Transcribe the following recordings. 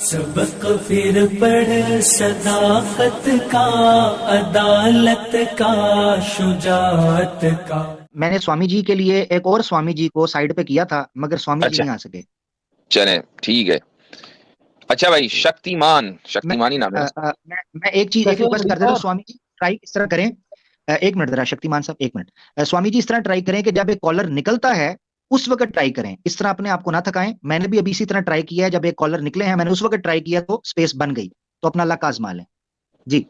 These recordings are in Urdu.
سبق پھر پڑھ صداقت کا، عدالت کا، شجاعت کا. میں نے سوامی جی کے لیے ایک اور سوامی جی کو سائڈ پہ کیا تھا مگر سوامی جی اچھا نہیں آ سکے. چلیں ٹھیک ہے. اچھا بھائی شکتیمان ہی نام ہے. میں ایک چیز ایک ریکویسٹ کر دیتا ہوں، سوامی جی ٹرائی اس طرح کریں. ایک منٹ ذرا شکتیمان صاحب ایک منٹ. سوامی جی اس طرح ٹرائی کریں کہ جب ایک کالر نکلتا ہے اس وقت ٹرائی کریں، اس طرح اپنے آپ کو نہ تھکائیں. میں نے بھی ابھی اسی طرح ٹرائی کیا ہے، جب ایک کالر نکلے ہیں میں نے اس وقت ٹرائی کیا تو سپیس بن گئی. تو اپنا اللہ کا آزما لیں. جی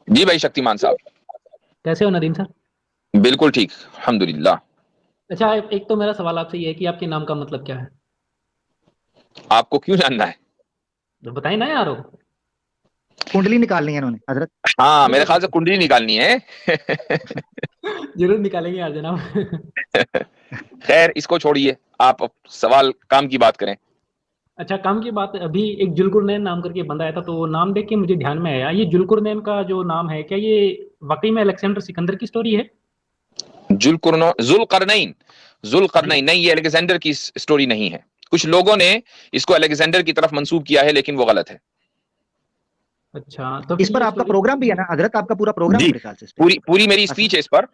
جی بھائی شکتیمان صاحب کیسے ہو ندیم صاحب؟ بالکل ٹھیک الحمدللہ. اچھا ایک تو میرا سوال آپ سے یہ ہے کہ آپ کے نام کا مطلب کیا ہے؟ آپ کو کیوں جاننا ہے؟ تو بتائیں نا یارو. کنڈلی نکالنی ہے انہوں نے حضرت. ہاں میرے خیال سے کنڈلی نکالنی ہے. ضرور نکالیں گے یار جناب. خیر اس کو چھوڑیے، آپ سوال کام کی بات کریں. اچھا کام کی بات. ابھی ایک جلکرنین نام کر کے بندہ آیا تھا، تو وہ نام دیکھ کے مجھے دھیان میں آیا، یہ جلکرنین کا جو نام ہے کیا یہ واقعی میں الیگزینڈر سکندر کی سٹوری ہے؟ ذوالقرنین نہیں، یہ الیگزینڈر کی سٹوری نہیں ہے. کچھ لوگوں نے اس کو الیگزینڈر کی طرف منسوب کیا ہے لیکن وہ غلط ہے. اچھا تو اس پر آپ کا پروگرام بھی ہے نا حضرت، آپ کا پورا پروگرام جی ہے میرے خیال سے اس پہ. پوری میری اسپیچ ہے اس پر،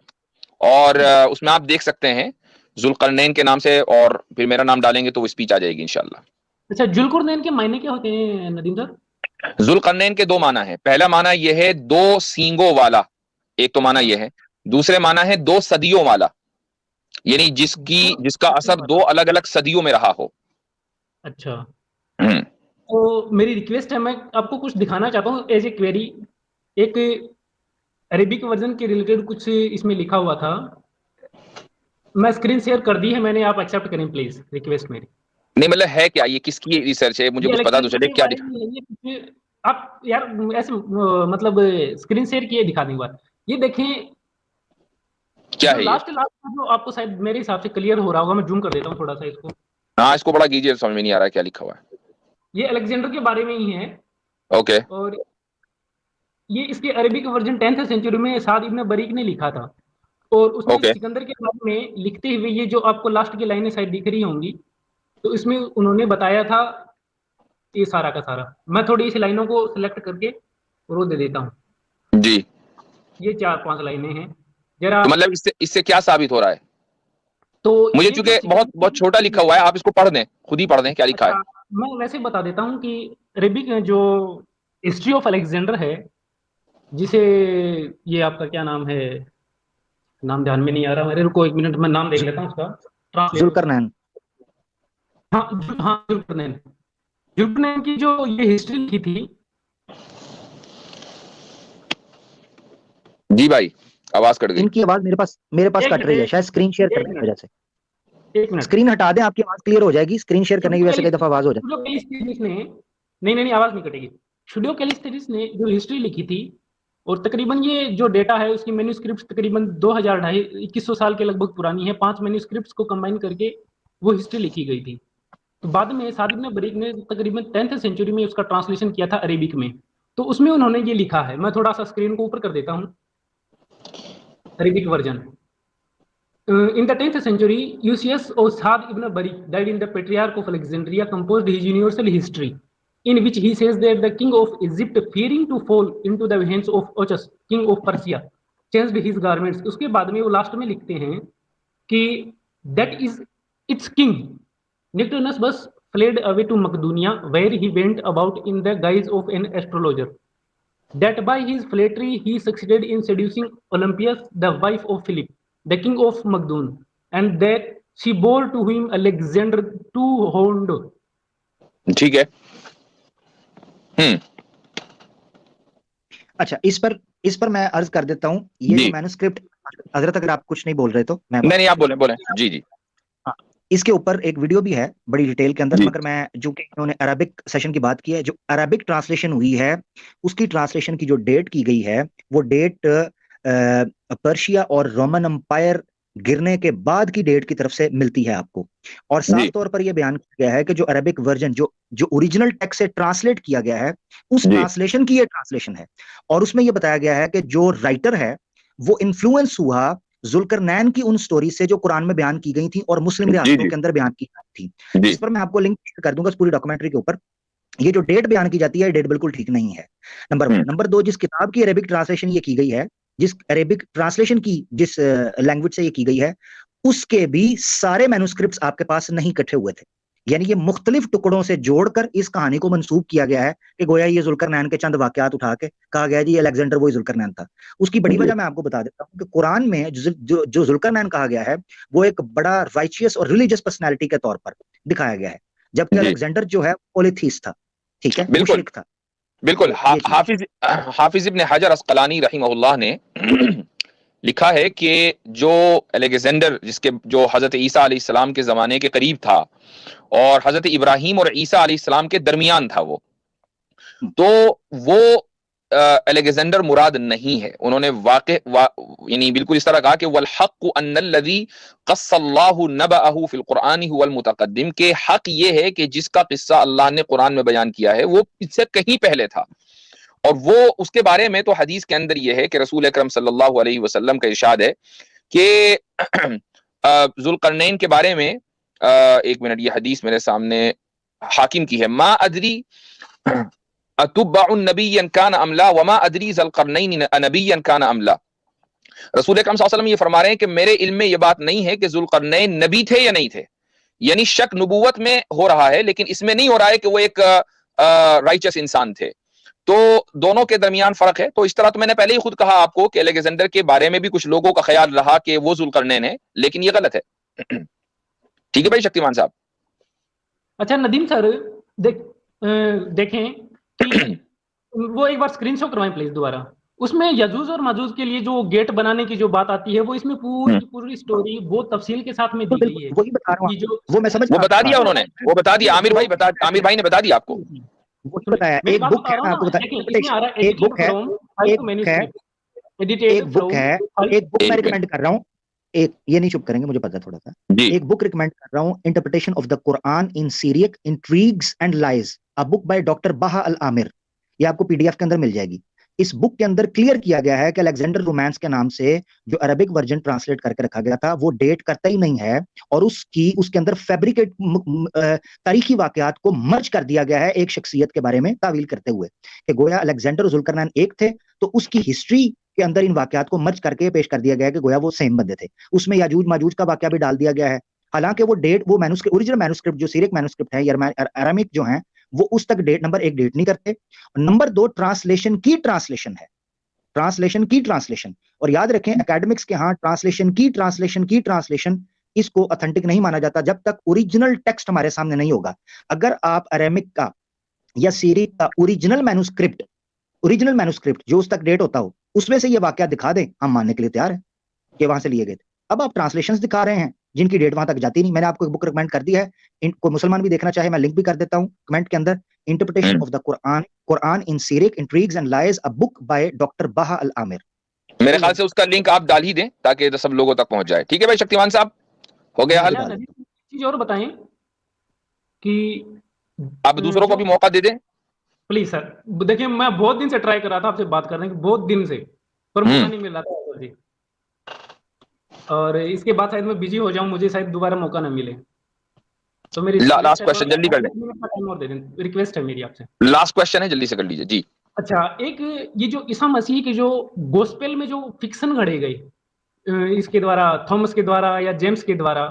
اور اس میں آپ دیکھ سکتے ہیں ذوالقرنین کے نام سے، اور پھر میرا نام ڈالیں گے تو وہ اسپیچ آ جائے گی انشاءاللہ. اچھا جلکرنین کے معنی کیا ہوتے ہیں ندیم صاحب؟ ذوالقرنین کے دو معنی ہیں. پہلا معنی یہ ہے دو سینگوں والا، ایک تو معنی یہ ہے. دوسرے معنی ہے دو صدیوں والا، یعنی جس کا اثر دو الگ الگ صدیوں میں رہا ہو. اچھا تو میری ریکویسٹ ہے، میں آپ کو کچھ دکھانا چاہتا ہوں ایز اے کویری. ایک عربک ورژن کے ریلیٹڈ کچھ اس میں لکھا ہوا تھا، میں اسکرین شیئر کر دی ہے میں نے، آپ ایکسیپٹ کریں پلیز، ریکویسٹ میری. نہیں مطلب ہے کیا یہ، کس کی ریسرچ ہے؟ مجھے کچھ پتا تو چلے کیا دکھا. آپ یار ایسے مطلب اسکرین شیئر کیے دکھا دیں گا. یہ دیکھیں کیا ہے یہ؟ لاسٹ جو آپ کو شاید میرے حساب سے کلیئر ہو رہا ہوگا، میں زوم کر دیتا ہوں تھوڑا سا اس کو. ہاں اس کو بڑا کیجیے، سمجھ میں نہیں آ رہا ہے کیا لکھا ہوا ہے. یہ الیگزینڈر کے بارے میں ہی ہے. اوکے. اور یہ اس کے عربک ورژن 10th سینچری میں سعد ابن بریق نے لکھا تھا، اور اس نے اوکے سکندر کے بارے میں لکھتے ہوئے یہ جو آپ کو لاسٹ کی لائنیں شاید دکھ رہی ہوں گی، تو اس میں انہوں نے بتایا تھا یہ سارا کا سارا. میں تھوڑی سی لائنوں کو سلیکٹ کر کے وہ دے دیتا ہوں. جی یہ 4-5 لائنیں ہیں تو ذرا. مطلب اس سے کیا ثابت ہو رہا ہے؟ تو مجھے یہ چونکہ جو بہت چھوٹا لکھا ہوا ہے، آپ اس کو پڑھ دیں، خود ہی پڑھ دیں کیا لکھا ہے. اچھا میں ویسے بتا دیتا ہوں کہ عربک جو ہسٹری آف الیگزینڈر ہے، جسے یہ آپ کا کیا نام ہے، نام دھیان میں نہیں آ رہا میرے، رکو ایک منٹ میں نام دیکھ لیتا ہوں اس کا. ذوالقرنین. ہاں ذوالقرنین کی جو یہ ہسٹری لکھی تھی. جی بھائی آواز کٹ گئی. ان کی آواز میرے پاس کٹ رہی ہے، شاید اسکرین شیئر کرنے کی وجہ سے. ایک منٹ اسکرین ہٹا دیں، آپ کی آواز کلیئر ہو جائے گی. اسکرین شیئر کرنے کی وجہ سے کئی دفعہ آواز ہو جائے گی. نہیں آواز نہیں کٹے گی. شوڈیو کیلیسٹریس نے جو ہسٹری لکھی تھی، اور تقریباً یہ جو ڈیٹا ہے اس کی مینوسکرپٹس تقریباً 2100 سال کے لگ بھگ پرانی ہے. 5 مینوسکرپٹس کو کمبائن کر کے وہ ہسٹری لکھی گئی تھی. تو بعد میں سعد ابن بریق نے تقریباً 10th سینچری میں اس کا ٹرانسلیشن کیا تھا عربک میں. تو اس میں انہوں نے یہ لکھا ہے، میں تھوڑا سا اسکرین کو اوپر کر دیتا ہوں. Arabic version. In the 10th century, Eusebius of Sa'd ibn Bariq died in the Patriarch of Alexandria composed his universal history, in which he says that the king of Egypt, fearing to fall into the hands of Ochus, king of Persia, changed his garments. اس کے بعد میں وہ لاسٹ میں لکھتے ہیں کہ that is its king Nectanebus fled away to Macedonia, where he went about in the guise of an astrologer. That by his flattery he succeeded in seducing Olympias, the wife of Philip, the king of Macedon, and that she bore to him Alexander two-horned. ٹھیک ہے. اچھا اس پر میں عرض کر دیتا ہوں. یہ جو مینوسکرپٹ حضرت، اگر آپ کچھ نہیں بول رہے تو نہیں آپ بولیں. جی اس کے اوپر ایک ویڈیو بھی ہے بڑی ڈیٹیل کے اندر، جی. مگر میں جو کہ انہوں نے عربک سیشن کی بات کی ہے، جو عربک ٹرانسلیشن ہوئی ہے اس کی ٹرانسلیشن کی جو ڈیٹ کی گئی ہے وہ ڈیٹ پرشیا اور رومن امپائر گرنے کے بعد کی ڈیٹ کی طرف سے ملتی ہے آپ کو. اور صاف طور پر یہ بیان کیا گیا ہے کہ جو عربک ورژن جو اوریجنل ٹیکسٹ سے ٹرانسلیٹ کیا گیا ہے اس ٹرانسلیشن کی یہ ٹرانسلیشن ہے. اور اس میں یہ بتایا گیا ہے کہ جو رائٹر ہے وہ انفلوئنس ہوا ذوالقرنین کی ان سٹوری سے جو قرآن میں بیان کی گئی تھی اور مسلم ریاستوں کے اندر بیان کی گئی تھی. اس پر میں آپ کو لنک کر دوں گا اس پوری ڈاکومنٹری کے اوپر. یہ جو ڈیٹ بیان کی جاتی ہے ڈیٹ بالکل ٹھیک نہیں ہے، نمبر 1۔ نمبر 2، جس کتاب کی عربک ٹرانسلیشن یہ کی گئی ہے، جس عربک ٹرانسلیشن کی جس لینگویج سے یہ کی گئی ہے، اس کے بھی سارے مینوسکرپٹس آپ کے پاس نہیں اکٹھے ہوئے تھے، یعنی یہ مختلف ٹکڑوں سے جوڑ کر اس کہانی کو منسوب کیا گیا ہے کہ گویا یہ ذوالقرنین کے چند واقعات اٹھا کے کہا گیا جی الیگزینڈر وہی ذوالقرنین تھا۔ اس کی بڑی وجہ میں آپ کو بتا دیتا ہوں کہ قرآن میں جو ذوالقرنین کہا گیا ہے وہ ایک بڑا رائچیس اور ریلیجیس پرسنالٹی کے طور پر دکھایا گیا ہے، جبکہ الیگزینڈر جو ہے پولیتھیسٹ تھا، ٹھیک ہے، مشرک تھا۔ بالکل حافظ ابن حجر عسقلانی رحمہ اللہ نے لکھا ہے کہ جو الیگزینڈر جو حضرت عیسیٰ علیہ السلام کے زمانے کے قریب تھا اور حضرت ابراہیم اور عیسیٰ علیہ السلام کے درمیان تھا وہ الیگزینڈر مراد نہیں ہے۔ انہوں نے یعنی بالکل اس طرح کہا کہ والحق ان الذی قص اللہ نبأہ فی القرآن هو المتقدم، کہ حق یہ ہے کہ جس کا قصہ اللہ نے قرآن میں بیان کیا ہے وہ اس سے کہیں پہلے تھا، اور وہ اس کے بارے میں تو حدیث کے اندر یہ ہے کہ رسول اکرم صلی اللہ علیہ وسلم کا ارشاد ہے کہ ذوالقرنین کے بارے میں، ایک منٹ، یہ حدیث میرے سامنے حاکم کی ہے، ما ادری اتبع نبیا کان ام لا وما ادری ذوالقرنین نبیا کان ام لا۔ رسول اکرم صلی اللہ علیہ وسلم یہ فرما رہے ہیں کہ میرے علم میں یہ بات نہیں ہے کہ ذوالقرنین نبی تھے یا نہیں تھے، یعنی شک نبوت میں ہو رہا ہے لیکن اس میں نہیں ہو رہا ہے کہ وہ ایک رائچس انسان تھے، تو دونوں کے درمیان فرق ہے۔ تو اس طرح تو میں نے پہلے ہی خود کہا آپ کو کہ الیگزینڈر کے بارے میں بھی کچھ لوگوں کا خیال رہا کہ وہ ذوالقرنین ہے، لیکن یہ غلط ہے۔ ٹھیک ہے بھائی شکتیمان صاحب؟ اچھا ندیم سر، دیکھیں کہ وہ ایک بار اسکرین شاٹ کروائیں پلیز دوبارہ، اس میں یجوز اور ماجوز کے لیے جو گیٹ بنانے کی جو بات آتی ہے وہ اس میں پوری سٹوری بہت تفصیل کے ساتھ میں دی گئی ہے۔ وہی بتا رہا ہوں، وہ میں سمجھ وہ بتا دیا انہوں نے، وہ بتا دیا عامر بھائی نے بتا دیا آپ کو، وہی بتایا۔ ایک بک ہے، آپ کو بتایا، ایک بک ہے میں ریکمینڈ کر رہا ہوں، یہ نہیں چپ کریں گے، مجھے پتا تھوڑا سا، ایک بک ریکمینڈ کر رہا ہوں، interpretation of the Quran in Syriac intrigues and lies, a book by doctor Baha al Amer, یہ آپ کو پی ڈی ایف کے اندر مل جائے گی۔ اس بک کے اندر کلیئر کیا گیا ہے کہ الیگزینڈر رومانس کے نام سے جو عربک ورژن ٹرانسلیٹ کر کے رکھا گیا تھا وہ ڈیٹ کرتا ہی نہیں ہے، اور اس کے اندر فیبریکیٹ تاریخی واقعات کو مرج کر دیا گیا ہے ایک شخصیت کے بارے میں تعویل کرتے ہوئے کہ گویا الیگزینڈر اور ذوالقرنین ایک تھے، تو اس کی ہسٹری کے اندر ان واقعات کو مرج کر کے پیش کر دیا گیا ہے کہ گویا وہ سیم بندے تھے۔ اس میں یاجوج ماجوج کا واقعہ بھی ڈال دیا گیا ہے، حالانکہ وہ ڈیٹ، وہ اوریجنل مینوسکرپٹ جو سیریک مینوسکرپٹ ہے یا ارامک جو ہیں وہ اس تک ڈیٹ نمبر 1 ڈیٹ نہیں کرتے، نمبر 2 ٹرانسلیشن کی ٹرانسلیشن ہے، ٹرانسلیشن کی ٹرانسلیشن، اور یاد رکھیں اکیڈمکس کے ہاں ٹرانسلیشن کی ٹرانسلیشن اس کو اتھینٹک نہیں مانا جاتا جب تک اوریجنل ٹیکسٹ ہمارے سامنے نہیں ہوگا۔ اگر آپ ارامک کا یا سیریک کا اوریجنل مینوسکرپٹ جو اس تک ڈیٹ ہوتا ہو اس میں سے یہ واقعہ دکھا دیں، ہم ماننے کے لیے تیار ہیں کہ وہاں سے لیے گئے تھے۔ اب آپ ٹرانسلیشنز دکھا رہے ہیں جن کی ڈیٹ وہاں تک جاتی نہیں۔ میں نے آپ کو ایک بک ریکمینڈ کر دی ہے، کوئی مسلمان بھی دیکھنا چاہے میں لنک بھی کر دیتا ہوں کمنٹ کے اندر، interpretation of the Quran in Syriac intrigues and lies, a book by doctor Baha al Amer. میرے خیال سے اس کا لنک آپ ڈال ہی دیں تاکہ سب لوگوں تک پہنچ جائے۔ ٹھیک ہے بھائی شکتیمان صاحب، ہو گیا حل؟ چیز اور بتائیں کہ آپ دوسروں کو بھی موقع دے دیں پلیز سر۔ دیکھیں میں بہت دن سے ٹرائی کر رہا تھا آپ سے بات کرنے کی، بہت دن سے، پر موقع نہیں مل رہا تھا جی، اور اس کے بعد شاید میں بزی ہو جاؤں، مجھے شاید دوبارہ موقع نہ ملے، تو میری لاسٹ کوشچن جلدی کر لیں، ریکویسٹ ہے میری آپ سے، لاسٹ کوشچن ہے، جلدی سے کر لیجیے جی۔ اچھا، ایک یہ جو عیسیٰ مسیح کے جو گوسپل میں جو فکشن گھڑے گئے اس کے دوارا، تھامس کے دوارا یا جیمس کے دوارا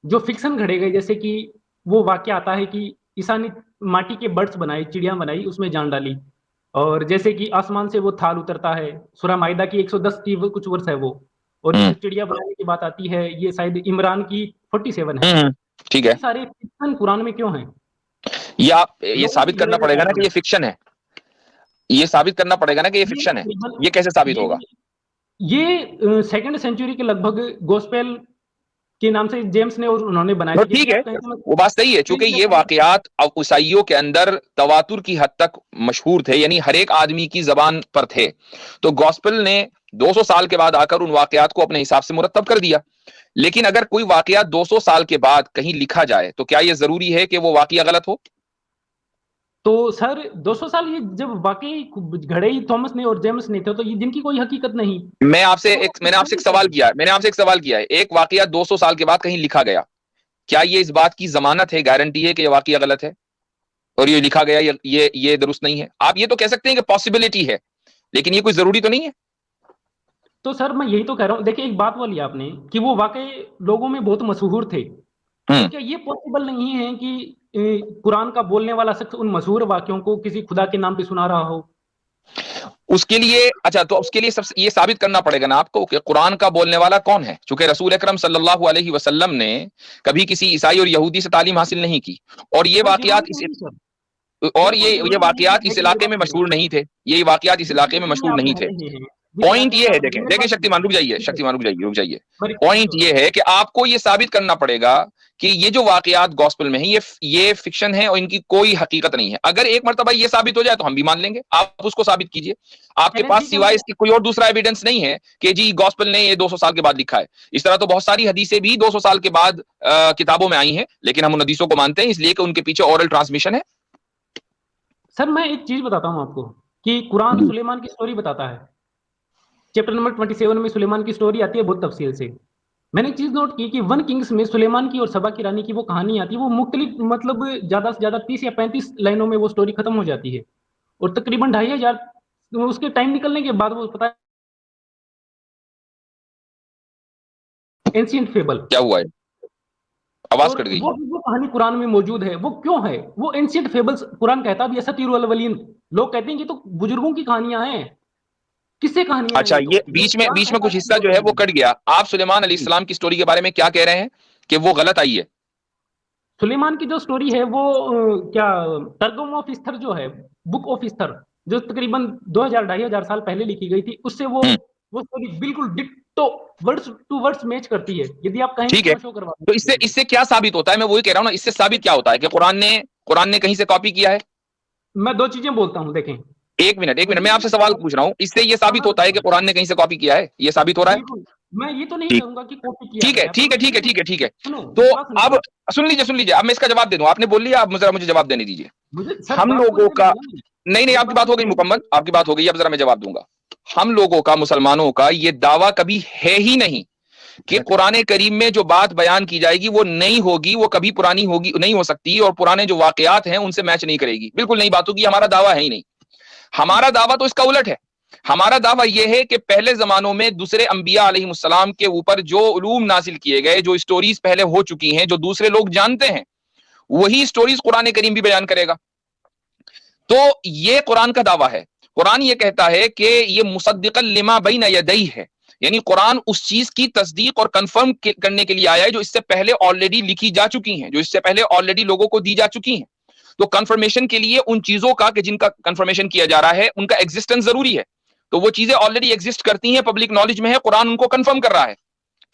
جو فکشن گھڑے گئے، جیسے کہ وہ واقعہ آتا ہے کہ عیسیٰ نے ماٹی کے برڈز بنائے، چڑیاں بنائی، اس میں جان ڈالی، اور جیسے کہ آسمان سے وہ تھال اترتا ہے، سورہ مائدہ کی 110 کی کچھ ورس ہے وہ، اور چڑیا بنانے کی بات آتی ہے یہ شاید عمران کی 47 ہے۔ ٹھیک ہے، سارے فکشن قرآن میں کیوں ہیں؟ یہ ثابت کرنا پڑے گا نا کہ یہ فکشن ہے، یہ ثابت کرنا پڑے گا نا کہ یہ فکشن ہے، یہ کیسے ثابت ہوگا؟ یہ 2nd سینچری کے لگ بھگ گوسپل کے نام سے جیمس نے اور انہوں نے بنایا۔ ٹھیک ہے، وہ بات صحیح ہے، چونکہ یہ واقعات عیسائیوں کے اندر تواتر کی حد تک مشہور تھے، یعنی ہر ایک آدمی کی زبان پر تھے، تو گوسپل نے 200 سال کے بعد آ کر ان واقعات کو اپنے حساب سے مرتب کر دیا۔ لیکن اگر کوئی واقعہ 200 سال کے بعد کہیں لکھا جائے تو کیا یہ ضروری ہے کہ وہ واقعہ غلط ہو؟ تو سر 200 سال یہ جب واقعی گھڑے ہی تھامس نے اور جیمس نے تھے، تو یہ جن کی کوئی حقیقت نہیں۔ میں نے آپ سے ایک سوال کیا ہے، ایک واقعہ 200 سال کے بعد کہیں لکھا گیا، کیا یہ اس بات کی ضمانت ہے، گارنٹی ہے کہ یہ واقعہ غلط ہے؟ اور یہ لکھا گیا یہ درست نہیں ہے. آپ یہ تو کہہ سکتے ہیں کہ پاسبلٹی ہے، لیکن یہ کوئی ضروری تو نہیں ہے. تو سر میں یہی تو کہہ رہا ہوں، دیکھیں ایک بات بولی آپ نے کہ وہ واقعی لوگوں میں بہت مشہور تھے، تو کیا یہ پاسبل نہیں ہے کہ قرآن کا بولنے والا شخص ان مشہور واقعوں کو کسی خدا کے نام پہ سنا رہا ہو؟ اس کے لیے اچھا، تو اس کے لیے یہ ثابت کرنا پڑے گا نا آپ کو کہ قرآن کا بولنے والا کون ہے. چونکہ رسول اکرم صلی اللہ علیہ وسلم نے کبھی کسی عیسائی اور یہودی سے تعلیم حاصل نہیں کی، اور یہ واقعات یہ واقعات اس علاقے میں مشہور نہیں تھے. یہ واقعات اس علاقے میں مشہور نہیں تھے. پوائنٹ یہ ہے، دیکھیں شکتیمان رک جائیے. پوائنٹ یہ ہے کہ آپ کو یہ ثابت کرنا پڑے گا کہ یہ جو واقعات گوسپل میں ہیں یہ فکشن ہے اور ان کی کوئی حقیقت نہیں ہے. اگر ایک مرتبہ یہ ثابت ہو جائے تو ہم بھی مان لیں گے. آپ اس کو ثابت کیجئے. آپ کے پاس سوائے اس کی کوئی اور دوسرا ایویڈنس نہیں ہے کہ جی گوسپل نے یہ 200 سال کے بعد لکھا ہے. اس طرح تو بہت ساری حدیثیں بھی 200 سال کے بعد کتابوں میں آئی ہیں، لیکن ہم ان حدیثوں کو مانتے ہیں اس لیے کہ ان کے پیچھے اورل ٹرانسمیشن ہے. سر میں ایک چیز بتاتا ہوں آپ کو کہ قرآن سلیمان کی سٹوری بتاتا ہے. چیپٹر نمبر 27 میں سلیمان کی سٹوری آتی ہے بہت تفصیل سے. میں نے ایک چیز نوٹ کی کہ 1 کنگز میں سلیمان کی اور سبا کی رانی کی وہ کہانی آتی ہے، وہ مختلف مطلب زیادہ سے زیادہ 30 یا 35 لائنوں میں وہ سٹوری ختم ہو جاتی ہے، اور تقریباً 2500 اس کے ٹائم نکلنے کے بعد وہ پتا اینشینٹ فیبل کیا ہوا ہے؟ آواز کٹ گئی. وہ کہانی قرآن میں موجود ہے. وہ کیوں ہے؟ وہ اینشینٹ فیبلز قرآن کہتا ہے اساطیر الاولین. لوگ کہتے ہیں کہ تو بزرگوں کی کہانیاں ہیں. کس سے کہانیاں ہیں؟ اچھا، یہ بیچ میں کچھ حصہ جو ہے وہ کٹ گیا. آپ سلیمان علیہ السلام کی سٹوری کے بارے میں کیا کہہ رہے ہیں کہ وہ غلط آئی ہے؟ سلیمان کی جو سٹوری ہے وہ کیا ترجمہ آف استر جو ہے، بک آف استر، جو تقریباً 2000-2500 سال پہلے لکھی گئی تھی، اس سے وہ سٹوری بالکل ditto words to words match کرتی ہے. یدی آپ کہیں ٹھیک ہے، تو اس سے کیا ثابت ہوتا ہے؟ میں وہی کہہ رہا ہوں نا، اس سے ثابت کیا ہوتا ہے کہ قرآن نے کہیں سے کاپی کیا ہے؟ میں 2 چیزیں بولتا ہوں، دیکھیں. ایک منٹ میں آپ سے سوال پوچھ رہا ہوں. اس سے یہ ثابت ہوتا ہے کہ قرآن نے کہیں سے کاپی کیا ہے؟ یہ ثابت ہو رہا ہے؟ میں یہ تو نہیں کہوں گا کہ کاپی کیا ہے. ٹھیک ہے. تو اب سن لیجیے، اب میں اس کا جواب دے دوں. آپ نے بول لیا، اب ذرا مجھے جواب دینے دیجیے. ہم لوگوں کا نہیں آپ کی بات ہو گئی مکمل، آپ کی بات ہو گئی. اب ذرا میں جواب دوں گا. ہم لوگوں کا، مسلمانوں کا یہ دعویٰ کبھی ہے ہی نہیں کہ قرآن کریم میں جو بات بیان کی جائے گی وہ نہیں ہوگی، وہ کبھی پرانی ہوگی نہیں ہو سکتی، اور پرانے جو واقعات ہیں ان سے میچ نہیں کرے گی. بالکل نئی بات ہوگی. ہمارا دعویٰ ہے ہی نہیں. ہمارا دعویٰ تو اس کا الٹ ہے. ہمارا دعویٰ یہ ہے کہ پہلے زمانوں میں دوسرے انبیاء علیہ السلام کے اوپر جو علوم نازل کیے گئے، جو سٹوریز پہلے ہو چکی ہیں، جو دوسرے لوگ جانتے ہیں، وہی سٹوریز قرآن کریم بھی بیان کرے گا. تو یہ قرآن کا دعویٰ ہے. قرآن یہ کہتا ہے کہ یہ مصدقا لما بین یدیہ ہے، یعنی قرآن اس چیز کی تصدیق اور کنفرم کرنے کے لیے آیا ہے جو اس سے پہلے آلریڈی لکھی جا چکی ہیں، جو اس سے پہلے آلریڈی لوگوں کو دی جا چکی ہیں. تو کنفرمیشن کے لیے ان چیزوں کا کہ جن کا کنفرمیشن کیا جا رہا ہے ان کا ایگزسٹنس ضروری ہے. تو وہ چیزیں آلریڈی ایگزسٹ کرتی ہیں، پبلک نالج میں ہے، قرآن ان کو کنفرم کر رہا ہے.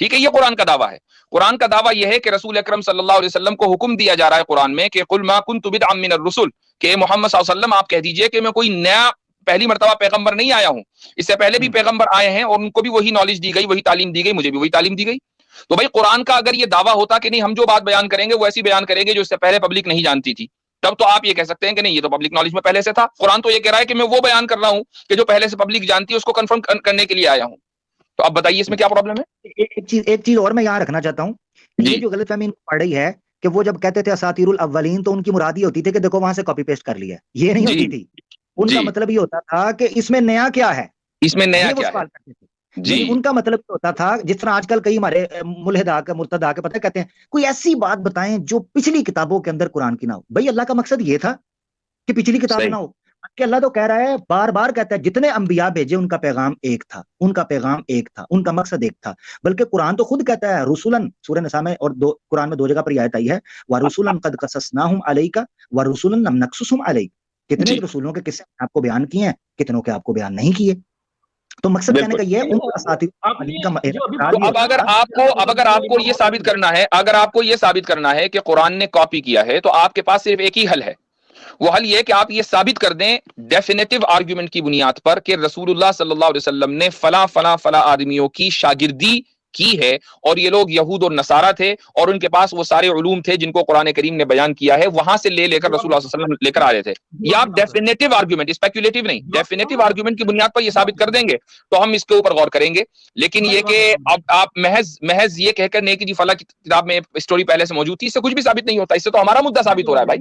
ٹھیک ہے، یہ قرآن کا دعویٰ ہے. قرآن کا دعویٰ یہ ہے کہ رسول اکرم صلی اللہ علیہ وسلم کو حکم دیا جا رہا ہے قرآن میں کہ قل ما کنت بدعا من الرسل، کہ محمد صلی اللہ علیہ وسلم آپ کہہ دیجئے کہ میں کوئی نیا پہلی مرتبہ پیغمبر نہیں آیا ہوں. اس سے پہلے بھی پیغمبر آئے ہیں اور ان کو بھی وہی نالج دی گئی، وہی تعلیم دی گئی، مجھے بھی وہی تعلیم دی گئی. تو بھائی قرآن کا اگر یہ دعویٰ ہوتا کہ نہیں ہم جو بات بیان کریں گے وہ ایسی بیان کریں گے جو اس سے پہلے پبلک نہیں جانتی تھی، تب تو آپ یہ کہہ سکتے ہیں کہ نہیں یہ تو پبلک نالج میں پہلے سے تھا. قرآن تو یہ کہہ رہا ہے کہ میں وہ بیان کر رہا ہوں کہ جو پہلے سے پبلک جانتی ہے، اس کو کنفرم کرنے کے لیے آیا ہوں. تو اب بتائیے اس میں کیا پرابلم ہے؟ ایک چیز اور میں یہاں رکھنا چاہتا ہوں. یہ جو غلط فہمی پڑ رہی ہے کہ وہ جب کہتے تھے اساطیر الاولین تو ان کی مراد یہ ہوتی تھی کہ دیکھو وہاں سے کاپی پیسٹ کر لیا. یہ نہیں ہوتی تھی. ان کا مطلب یہ ہوتا تھا کہ اس میں نیا کیا ہے، اس میں نیا کیا ہے. جی ان کا مطلب ہوتا تھا، جس طرح آج کل کئی ہمارے ملحد آ کے مرتد آ کے پتہ کہتے ہیں کوئی ایسی بات بتائیں جو پچھلی کتابوں کے اندر قرآن کی نہ ہو. بھائی اللہ کا مقصد یہ تھا کہ پچھلی کتاب نہ ہو. کہ اللہ تو کہہ رہا ہے، بار بار کہتا ہے جتنے انبیاء بھیجے ان کا پیغام ایک تھا، ان کا پیغام ایک تھا، ان کا مقصد ایک تھا. بلکہ قرآن تو خود کہتا ہے رسولن، سورہ نساء میں اور قرآن میں 2 جگہ پر یہ آیت آئی ہے وَرُسُولًا قَدْ قَصَصْنَاهُمْ عَلَيْكَ وَرُسُولًا لَمْ نَقْصُصْهُمْ عَلَيْكَ. کتنے رسولوں کے قصے آپ کو بیان کیے ہیں، کتنوں کے آپ کو بیان نہیں کیے. تو مقصد کہنے کا یہ ہے ان کا اساطیر اب اگر آپ کو یہ ثابت کرنا ہے، اگر آپ کو یہ ثابت کرنا ہے کہ قرآن نے کاپی کیا ہے، تو آپ کے پاس صرف ایک ہی حل ہے. وہ حل یہ کہ آپ یہ ثابت کر دیں ڈیفینیٹو آرگومنٹ کی بنیاد پر کہ رسول اللہ صلی اللہ علیہ وسلم نے فلاں فلاں فلاں آدمیوں کی شاگردی کی ہے، اور یہ لوگ یہود اور نصارہ تھے، اور ان کے پاس وہ سارے علوم تھے جن کو قرآن کریم نے بیان کیا ہے، وہاں سے لے کر رسول اللہ صلی اللہ علیہ وسلم لے کر آ رہے تھے. یہ آپ ڈیفینیٹو آرگومنٹ، اسپیکولیٹو نہیں، ڈیفینیٹو آرگومنٹ کی بنیاد پر یہ ثابت کر دیں گے تو ہم اس کے اوپر غور کریں گے. لیکن یہ کہ اب آپ محض یہ کہہ کر نہیں کہ جی فلاں کتاب میں اسٹوری پہلے سے موجود تھی، اس سے کچھ بھی ثابت نہیں ہوتا. اس سے تو ہمارا مدعا ثابت ہو رہا ہے بھائی.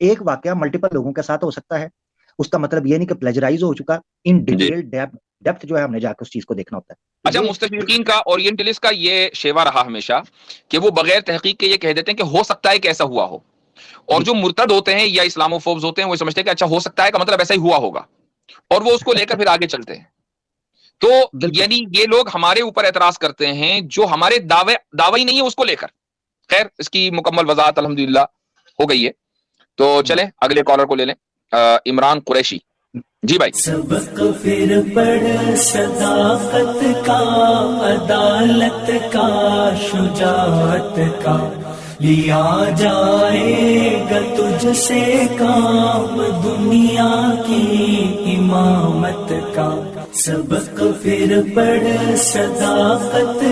ایک واقعہ ملٹیپل لوگوں کے ساتھ ہو سکتا ہے، اس کا مطلب یہ نہیں کہ پلیجرائز ہو چکا، ان ڈیٹیل ڈیپتھ جو ہے ہم نے جا کے اس چیز کو دیکھنا ہوتا ہے۔ اچھا، مستشرقین کا اورینٹلسٹ کا یہ شیوا رہا ہمیشہ کہ وہ بغیر تحقیق کے یہ کہہ دیتے ہیں کہ ہو سکتا ہے کہ ایسا ہوا ہو، اور جو مرتد ہوتے ہیں یا اسلاموفوبز ہوتے ہیں وہ سمجھتے ہیں کہ اچھا ہو سکتا ہے کا مطلب ایسا ہی ہوا ہوگا، اور وہ اس کو لے کر پھر آگے چلتے ہیں۔ تو یعنی یہ لوگ ہمارے اوپر اعتراض کرتے ہیں جو ہمارے دعوی نہیں ہے اس کو لے کر۔ خیر، اس کی مکمل وضاحت الحمدللہ ہو گئی ہے، تو چلیں اگلے کالر کو لے لیں، عمران قریشی۔ جی بھائی، سبق پھر پڑھ صداقت کا، عدالت کا، شجاعت کا، لیا جائے گا تجھ سے کام دنیا کی امامت کا۔ سبق پھر پڑھ صداقت